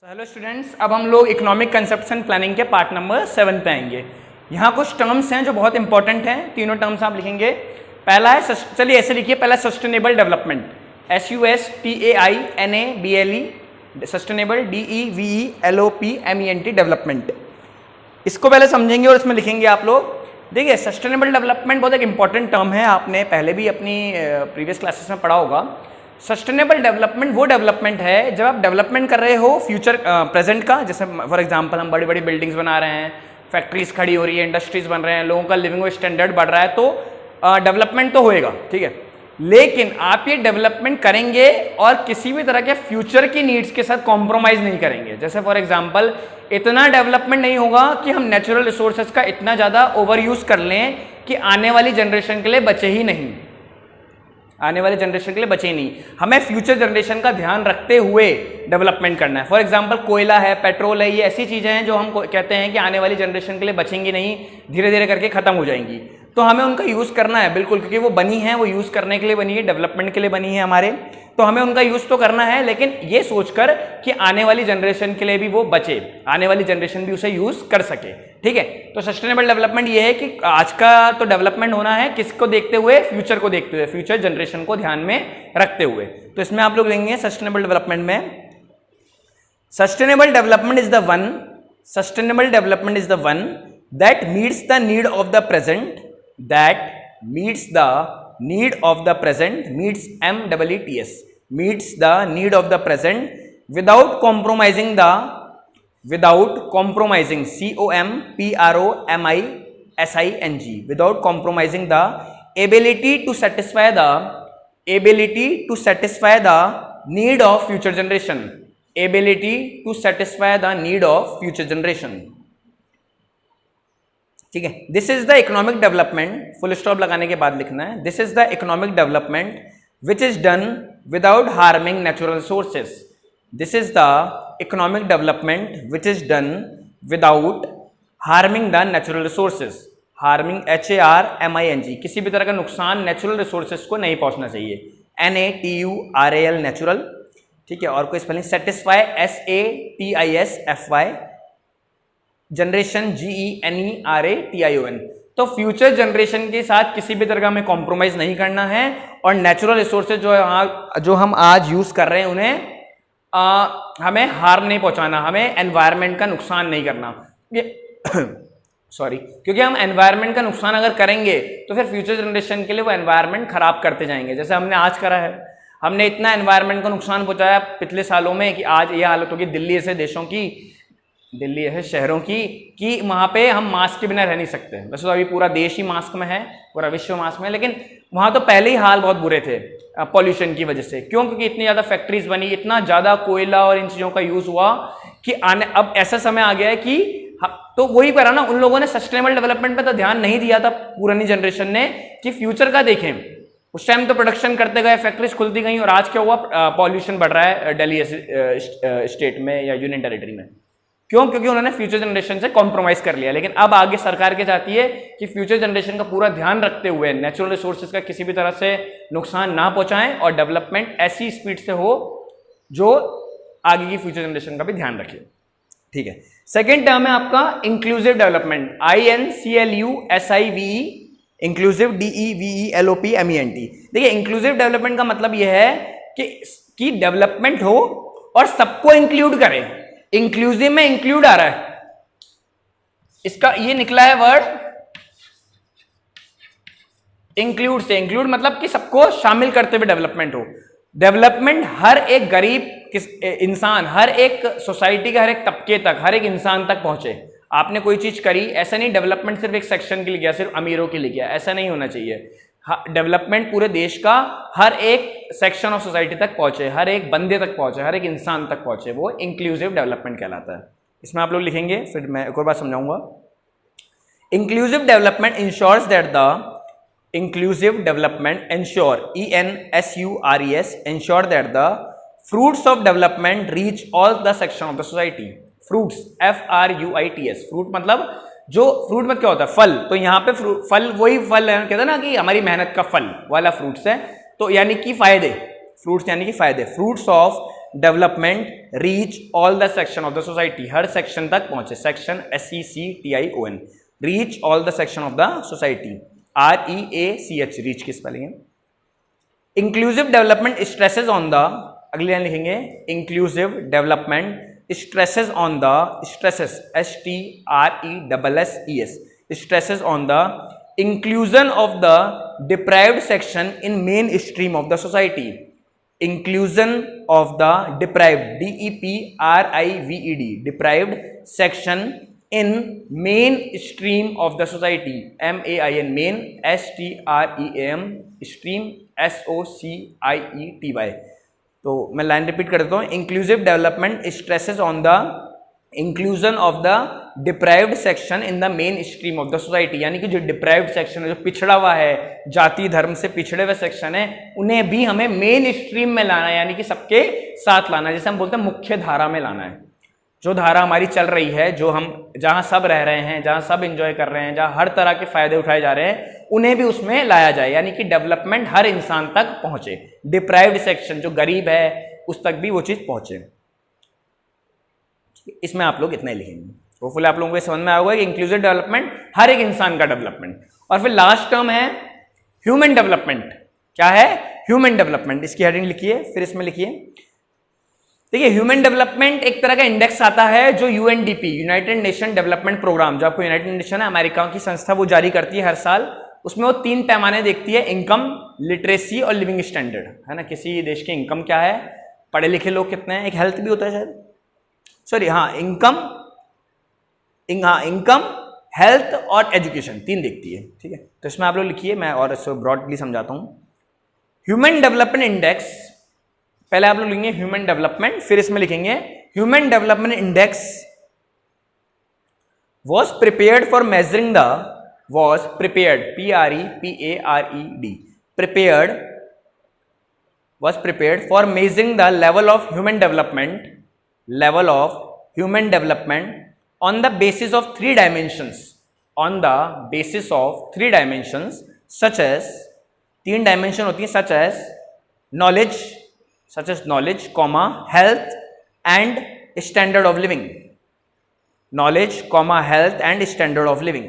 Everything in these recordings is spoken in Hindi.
हेलो स्टूडेंट्स, अब हम लोग इकोनॉमिक कंसेप्शन प्लानिंग के पार्ट नंबर 7 पे आएंगे। यहाँ कुछ टर्म्स हैं जो बहुत इंपॉर्टेंट हैं। तीनों टर्म्स आप लिखेंगे। पहला है, चलिए ऐसे लिखिए, पहला sustainable development, SUSTAINABLE, sustainable DEVELOPMENT development. इसको पहले समझेंगे और इसमें लिखेंगे आप लोग। देखिए, सस्टेनेबल डेवलपमेंट बहुत एक इंपॉर्टेंट टर्म है, आपने पहले भी अपनी प्रीवियस क्लासेस में पढ़ा होगा। सस्टेनेबल डेवलपमेंट वो डेवलपमेंट है जब आप डेवलपमेंट कर रहे हो फ्यूचर प्रेजेंट का, जैसे फॉर एग्जांपल हम बड़ी बड़ी बिल्डिंग्स बना रहे हैं, फैक्ट्रीज खड़ी हो रही है, इंडस्ट्रीज बन रहे हैं, लोगों का लिविंग स्टैंडर्ड बढ़ रहा है, तो डेवलपमेंट तो होएगा, ठीक है। लेकिन आप ये डेवलपमेंट करेंगे और किसी भी तरह के फ्यूचर की नीड्स के साथ कॉम्प्रोमाइज नहीं करेंगे। जैसे फॉर एग्जांपल, इतना डेवलपमेंट नहीं होगा कि हम नेचुरल रिसोर्सेज का इतना ज़्यादा ओवर यूज कर लें कि आने वाली जनरेशन के लिए बचे ही नहीं, आने वाले जनरेशन के लिए बचे ही नहीं। हमें फ्यूचर जनरेशन का ध्यान रखते हुए डेवलपमेंट करना है। फॉर एग्जांपल, कोयला है, पेट्रोल है, ये ऐसी चीज़ें हैं जो हम कहते हैं कि आने वाली जनरेशन के लिए बचेंगी नहीं, धीरे धीरे करके खत्म हो जाएंगी, तो हमें उनका यूज़ करना है बिल्कुल, क्योंकि वो बनी है, वो यूज़ करने के लिए बनी है, डेवलपमेंट के लिए बनी है हमारे, तो हमें उनका यूज़ तो करना है, लेकिन ये सोचकर कि आने वाली जनरेशन के लिए भी वो बचे, आने वाली जनरेशन भी उसे यूज़ कर सके, ठीक है। तो सस्टेनेबल डेवलपमेंट ये है कि आज का तो डेवलपमेंट होना है किसको देखते हुए, फ्यूचर को देखते हुए, फ्यूचर जनरेशन को ध्यान में रखते हुए। तो इसमें आप लोग लेंगे सस्टेनेबल डेवलपमेंट में, sustainable development is the one, sustainable development is the one that meets the need of the present, that meets the need of the present, meets MEETS, meets the need of the present without compromising COMPROMISING, without compromising the ability to satisfy the need of future generation, ability to satisfy the need of future generation, ठीक है। This is the economic development, full stop लगाने के बाद लिखना है, this is the economic development which is done without harming natural resources, this is the economic development which is done without harming the natural resources, harming HARMING, किसी भी तरह का नुकसान नेचुरल रिसोर्सेज को नहीं पहुंचना चाहिए, NATURAL नेचुरल, ठीक है। और कोई spelling, satisfy SATISFY, generation GENERATION। तो फ्यूचर जनरेशन के साथ किसी भी तरह का हमें कॉम्प्रोमाइज नहीं करना है, और नेचुरल रिसोर्सेज जो हम आज यूज कर रहे हैं उन्हें हमें हार्म नहीं पहुंचाना, हमें एनवायरनमेंट का नुकसान नहीं करना, सॉरी, क्योंकि हम एनवायरनमेंट का नुकसान अगर करेंगे तो फिर फ्यूचर जनरेशन के लिए वो एनवायरनमेंट खराब करते जाएंगे, जैसे हमने आज करा है। हमने इतना एनवायरनमेंट को नुकसान पहुंचाया पिछले सालों में कि आज ये हालत होगी दिल्ली ऐसे देशों की, दिल्ली है शहरों की, कि वहाँ पे हम मास्क के बिना रह नहीं सकते। वैसे तो अभी पूरा देश ही मास्क में है, पूरा विश्व मास्क में है, लेकिन वहाँ तो पहले ही हाल बहुत बुरे थे पॉल्यूशन की वजह से। क्यों? क्योंकि इतनी ज़्यादा फैक्ट्रीज बनी, इतना ज़्यादा कोयला और इन चीज़ों का यूज़ हुआ कि अब ऐसा समय आ गया है कि तो वही करा ना, उन लोगों ने सस्टेनेबल डेवलपमेंट पर तो ध्यान नहीं दिया था पुरानी जनरेशन ने, कि फ्यूचर का देखें। उस टाइम तो प्रोडक्शन करते गए, फैक्ट्रीज खुलती गई, और आज क्या हुआ, पॉल्यूशन बढ़ रहा है दिल्ली स्टेट में या यूनियन टेरिटरी में। क्यों? क्योंकि उन्होंने फ्यूचर जनरेशन से कॉम्प्रोमाइज कर लिया। लेकिन अब आगे सरकार क्या चाहती है कि फ्यूचर जनरेशन का पूरा ध्यान रखते हुए नेचुरल रिसोर्सेज का किसी भी तरह से नुकसान ना पहुंचाएं, और डेवलपमेंट ऐसी स्पीड से हो जो आगे की फ्यूचर जनरेशन का भी ध्यान रखे, ठीक है। सेकेंड टर्म है आपका inclusive development, INCLUSIVE, inclusive DEVELOPMENT। देखिए, इंक्लूसिव डेवलपमेंट का मतलब यह है कि डेवलपमेंट हो और सबको इंक्लूड करे। इंक्लूसिव में इंक्लूड आ रहा है, इसका ये निकला है वर्ड इंक्लूड से। इंक्लूड मतलब कि सबको शामिल करते हुए डेवलपमेंट हो। डेवलपमेंट हर एक गरीब इंसान, हर एक सोसाइटी के हर एक तबके तक, हर एक इंसान तक पहुंचे। आपने कोई चीज करी, ऐसा नहीं डेवलपमेंट सिर्फ एक सेक्शन के लिए गया, सिर्फ अमीरों के लिए गया, ऐसा नहीं होना चाहिए। डेवलपमेंट पूरे देश का हर एक सेक्शन ऑफ सोसाइटी तक पहुंचे, हर एक बंदे तक पहुंचे, हर एक इंसान तक पहुंचे, वो इंक्लूसिव डेवलपमेंट कहलाता है। इसमें आप लोग लिखेंगे, फिर मैं एक और बात समझाऊंगा। Inclusive development ensures that the inclusive development ensure ENSURES ensure that the fruits of development reach all the section of the society। fruits, FRUITS, fruit मतलब जो फ्रूट में क्या होता है, फल। तो यहाँ पे फल वही फल है, कहते हैं ना कि हमारी मेहनत का फल वाला फ्रूट्स है, तो यानी कि फायदे, फ्रूट्स यानी कि फायदे, fruits of development reach all the section of the society, her section तक पहुंचे, section SECTION, reach all the section of the society, REACH, reach की स्पेलिंग है। Inclusive development stresses on the, अगली लाइन लिखेंगे, inclusive development stresses on the, stresses STRESSES, stresses on the inclusion of the deprived section in mainstream of the society, inclusion of the deprived, DEPRIVED, deprived section in mainstream of the society, MAIN, main, STREAM, stream, SOCIETY। तो मैं लाइन रिपीट कर देता हूँ, inclusive development stresses on the inclusion of the deprived section in the main stream of the society, यानी कि जो डिप्राइव्ड सेक्शन है, जो पिछड़ा हुआ है, जाति धर्म से पिछड़े हुए सेक्शन है, उन्हें भी हमें मेन स्ट्रीम में लाना है, यानी कि सबके साथ लाना है, जैसे हम बोलते हैं मुख्य धारा में लाना है। जो धारा हमारी चल रही है, जो हम जहां सब रह रहे हैं, जहां सब एंजॉय कर रहे हैं, जहां हर तरह के फायदे उठाए जा रहे हैं, उन्हें भी उसमें लाया जाए, यानी कि डेवलपमेंट हर इंसान तक पहुंचे, डिप्राइव्ड सेक्शन जो गरीब है उस तक भी वो चीज पहुंचे। इसमें आप लोग इतना ही लिखेंगे, होपफुली आप लोगों को समझ में आएगा कि इंक्लूसिव डेवलपमेंट हर एक इंसान का डेवलपमेंट। और फिर लास्ट टर्म है ह्यूमन डेवलपमेंट। क्या है? ह्यूमन डेवलपमेंट, इसकी हेडिंग लिखिए, फिर इसमें लिखिए। देखिए, ह्यूमन डेवलपमेंट एक तरह का इंडेक्स आता है जो UNDP, United Nation Development Programme, जो आपको यूनाइटेड नेशन है, अमेरिका की संस्था, वो जारी करती है हर साल। उसमें वो 3 पैमाने देखती है, इनकम, लिटरेसी और लिविंग स्टैंडर्ड, है ना। किसी देश की इनकम क्या है, पढ़े लिखे लोग कितने हैं, एक हेल्थ भी होता है शायद, सॉरी, हाँ, इनकम, हेल्थ और एजुकेशन, 3 देखती है, ठीक है। तो इसमें आप लोग लिखिए, मैं और इसको ब्रॉडली समझाता हूं। ह्यूमन डेवलपमेंट इंडेक्स, पहले आप लोग लिखेंगे ह्यूमन डेवलपमेंट, फिर इसमें लिखेंगे human Development index was prepared for measuring the, was prepared, PREPARED, prepared, was prepared for measuring the level of human development, level of human development on the basis of 3 dimensions, on the basis of 3 dimensions, such as, 3 dimension होती है, such as knowledge, comma, health and standard of living, knowledge, comma, health and standard of living।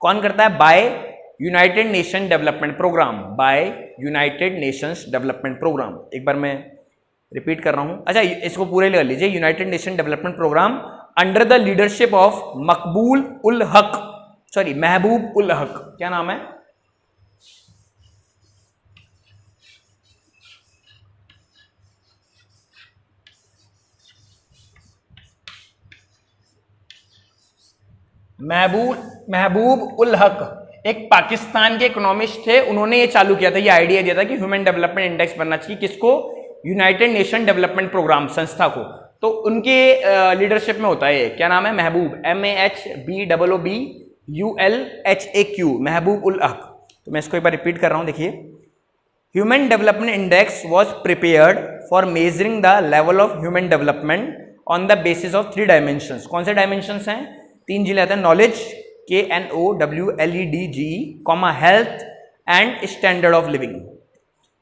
कौन करता है? By United Nation Development Programme, by United Nations Development Programme. एक बार मैं रिपीट कर रहा हूं, अच्छा इसको पूरे कर लीजिए, United Nation Development Programme under the leadership of Maqbool ul हक, सॉरी, महबूब उल हक, क्या नाम है? महबूब उल हक एक पाकिस्तान के इकोनॉमिस्ट थे, उन्होंने ये चालू किया था, ये आइडिया दिया था कि ह्यूमन डेवलपमेंट इंडेक्स बनना चाहिए, किसको? यूनाइटेड नेशन डेवलपमेंट प्रोग्राम संस्था को। तो उनके लीडरशिप में होता है, क्या नाम है? महबूब, MAHBOOBULHAQ, महबूब उल हक। तो मैं इसको एक बार रिपीट कर रहा हूं, देखिए। Human Development Index was prepared for measuring the level of human development on the basis of 3 dimensions. कौन से डायमेंशंस हैं? 3 जिले आते हैं, knowledge, KNOWLEDGE, comma, health and standard of living.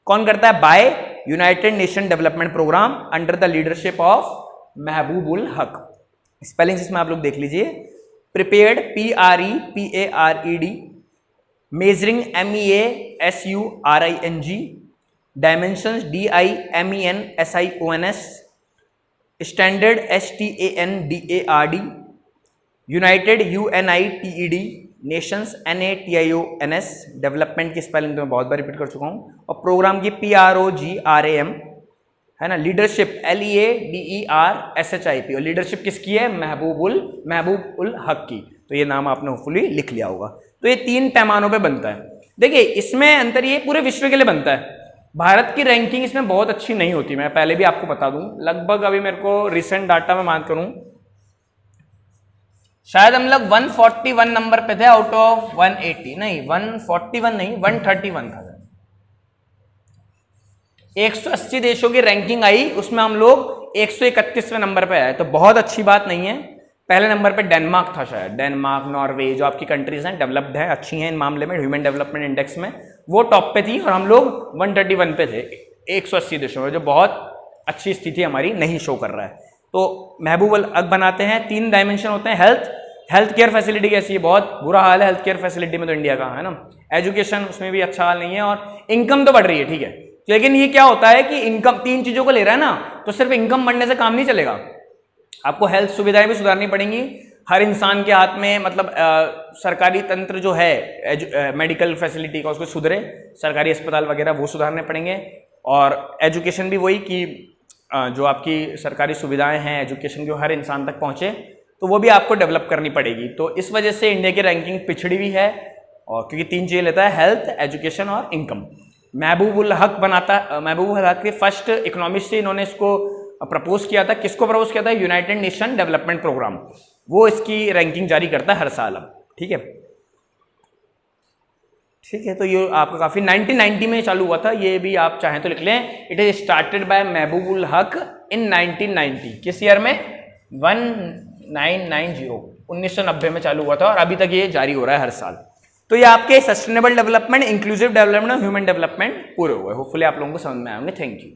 कौन करता है? By United Nation Development Programme under the leadership of Mahbub ul Haq. Spelling इसमें आप लोग देख लीजिए, prepared, PREPARED, measuring, MEASURING, dimensions, DIMENSIONS, standard, STANDARD, United, UNITED, Nations, NATIONS, development की स्पेलिंग तो मैं बहुत बार रिपीट कर चुका हूं, और प्रोग्राम की PROGRAM, है ना। लीडरशिप, LEADERSHIP, और लीडरशिप किसकी है? महबूब उल हक की। तो ये नाम आपने होपफुली लिख लिया होगा। तो ये 3 पैमानों पे बनता है। देखिए, इसमें अंतर ये पूरे विश्व के लिए बनता है, भारत की रैंकिंग इसमें बहुत अच्छी नहीं होती, मैं पहले भी आपको बता दूं। लगभग अभी मेरे को रिसेंट डाटा में बात करूं, शायद हम लोग 141 नंबर पे थे आउट ऑफ 180, नहीं 141 नहीं, 131 था। 180 देशों की रैंकिंग आई, उसमें हम लोग 131वें नंबर पे आए, तो बहुत अच्छी बात नहीं है। पहले नंबर पे डेनमार्क था, शायद डेनमार्क, नॉर्वे, जो आपकी कंट्रीज हैं, डेवलप्ड है, अच्छी हैं इन मामले में, ह्यूमन डेवलपमेंट इंडेक्स में, वो टॉप पे थी, और हम लोग 131 पे थे 180 देशों में, जो बहुत अच्छी स्थिति हमारी नहीं शो कर रहा है। तो महबूब उल हक बनाते हैं। 3 डायमेंशन होते हैं। हेल्थ केयर फैसिलिटी कैसी है, बहुत बुरा हाल है हेल्थ केयर फैसिलिटी में तो इंडिया का, है ना। एजुकेशन, उसमें भी अच्छा हाल नहीं है, और इनकम तो बढ़ रही है, ठीक है, लेकिन ये क्या होता है कि इनकम 3 चीजों को ले रहा है ना, तो सिर्फ इनकम बढ़ने से काम नहीं चलेगा, आपको हेल्थ सुविधाएं भी सुधारनी पड़ेंगी। हर इंसान के हाथ में, मतलब सरकारी तंत्र जो है मेडिकल फैसिलिटी का, उसको सुधरे, सरकारी अस्पताल वगैरह वो सुधारने पड़ेंगे। और एजुकेशन भी वही कि जो आपकी सरकारी सुविधाएं हैं एजुकेशन की, हर इंसान तक पहुंचे, तो वो भी आपको डेवलप करनी पड़ेगी। तो इस वजह से इंडिया की रैंकिंग पिछड़ी हुई है, और क्योंकि 3 चीजें लेता है, हेल्थ, एजुकेशन और इनकम। महबूब उल हक के फर्स्ट इकोनॉमिस्ट थे, इन्होंने इसको प्रपोज किया था। किसको प्रपोज किया था? यूनाइटेड नेशन डेवलपमेंट प्रोग्राम, वो इसकी रैंकिंग जारी करता है हर साल अब, ठीक है। ठीक है, तो ये आपका काफी 1990 में चालू हुआ था, ये भी आप चाहें तो लिख लें। इट इज स्टार्टेड बाय महबूब उल हक इन 1990। किस ईयर में? 1990 में चालू हुआ था, और अभी तक ये जारी हो रहा है हर साल। तो ये आपके सस्टेनेबल डेवलपमेंट, इंक्लूसिव डेवलपमेंट और ह्यूमन डेवलपमेंट पूरे हुए। होपफुली आप लोगों को समझ में आएंगे। Thank you.